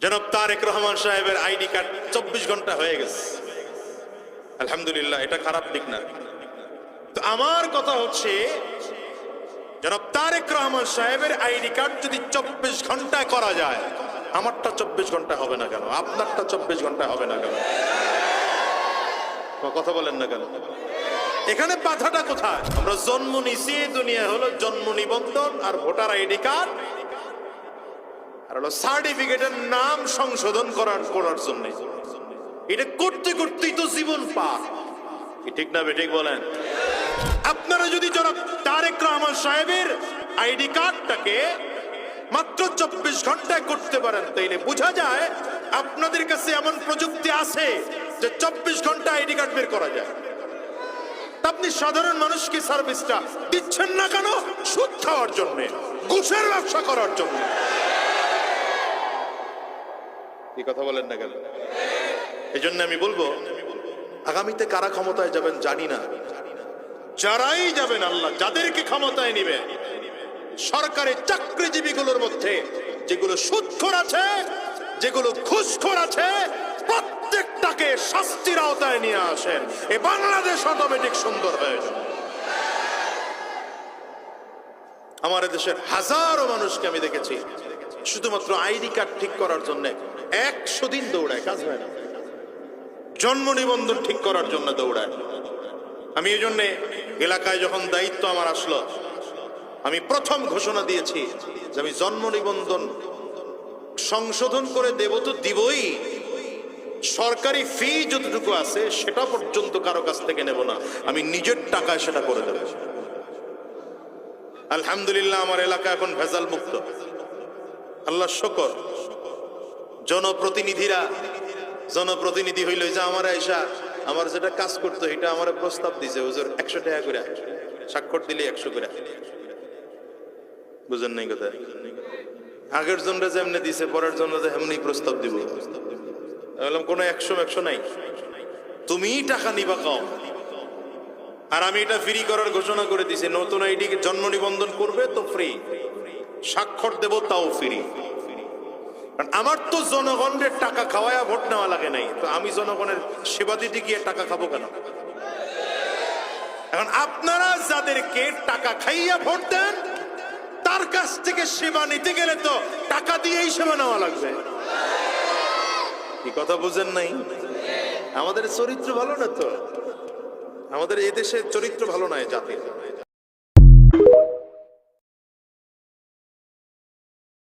জনাব তারেক রহমান সাহেবের ID card 24 ঘন্টা হয়ে গেছে। আলহামদুলিল্লাহ, এটা খারাপ দিক না। তো আমার কথা হচ্ছে, জনাব তারেক রহমান সাহেবের আইডি কার্ড যদি 24 ঘন্টায় করা যায়, আমারটা 24 ঘন্টা হবে না কেন? আপনারটা 24 ঘন্টা হবে না কেন? কথা বলেন না কেন? এখানে বাধাটা কোথায়? আমরা জন্ম নিছি, দুনিয়া হলো জন্ম নিবন্ধন আর ভোটার আইডি কার্ড আর হলো সার্টিফিকেটের নাম সংশোধন করার জন্য। এটা করতে করতেই তো জীবন পার। ঠিক না বেঠিক বলেন? আপনারা যদি জনাব তারেক রহমান সাহেবের আইডি কার্ডটাকে মাত্র 24 ঘন্টায় করতে পারেন, তাইলে বোঝা যায় আপনাদের কাছে এমন প্রযুক্তি আছে যে 24 ঘন্টা আইডি কার্ড বের করা যায়। আপনি সাধারণ মানুষকে সার্ভিসটা দিচ্ছেন না কেন? সুদ খাওয়ার জন্য, ঘুষের ব্যবসা করার জন্য। এই কথা বলেন না কেন? এই জন্য আমি বলবো, আগামীতে কারা ক্ষমতায় যাবেন জানি না, যারাই যাবেন, আল্লাহ যাদেরকে ক্ষমতায় নিবে, সরকারি চাকরিজীবীগুলোর মধ্যে যেগুলো সুদখোর আছে, যেগুলো ঘুষখোর আছে, প্রত্যেকটাকে শাস্তির আওতায় নিয়ে আসেন। এ বাংলাদেশ অটোমেটিক সুন্দর হয়ে যাবে। আমার দেশের হাজারো মানুষকে আমি দেখেছি শুধুমাত্র আইডি কার্ড ঠিক করার জন্য 100 দিন দৌড়ায়, কাজ হয় না। জন্ম নিবন্ধন ঠিক করার জন্য দৌড়ায়। আমি এই জন্যে এলাকায় যখন দায়িত্ব আমার আসলো, আমি প্রথম ঘোষণা দিয়েছি যে আমি জন্ম নিবন্ধন সংশোধন করে দেব তো দিবই, সরকারি ফি যতটুকু আছে সেটা পর্যন্ত কারো কাছ থেকে নেব না, আমি নিজের টাকায় সেটা করে দেব। আলহামদুলিল্লাহ, আমার এলাকা এখন ভেজাল মুক্ত, আল্লাহ শুকর। জনপ্রতিনিধি হইল যে আমার আয়সা আমার যেটা কাজ করতো এটা আমার প্রস্তাব দিছে, হুজুর 100 টাকা করে স্বাক্ষর দিলে 100 করে। বুঝেন নাই কথা? আগের জনরা যেমনি দিছে, পরের জন্য এমনি প্রস্তাব দিব। বললাম কোনো 100 নাই, তুমি টাকা নিবা কম। আর আমি এটা ফ্রি করার ঘোষণা করে দিছি, নতুন আইডি জন্ম নিবন্ধন করবে তো ফ্রি, স্বাক্ষর দেব তাও ফ্রি। আমার তো জনগণের টাকা খাওয়ায়া ভোট নেওয়া লাগে নাই, তো আমি জনগণের সেবা দিতে গিয়ে টাকা খাবো কেন? এখন আপনারা যাদেরকে টাকা খাইয়া ভোট দেন, তার কাছ থেকে সেবা নিতে গেলে তো টাকা দিয়েই সেবা নেওয়া লাগবে। কি কথা বুঝেন নাই? আমাদের চরিত্র ভালো না তো, আমাদের এই দেশের চরিত্র ভালো নয় জাতির।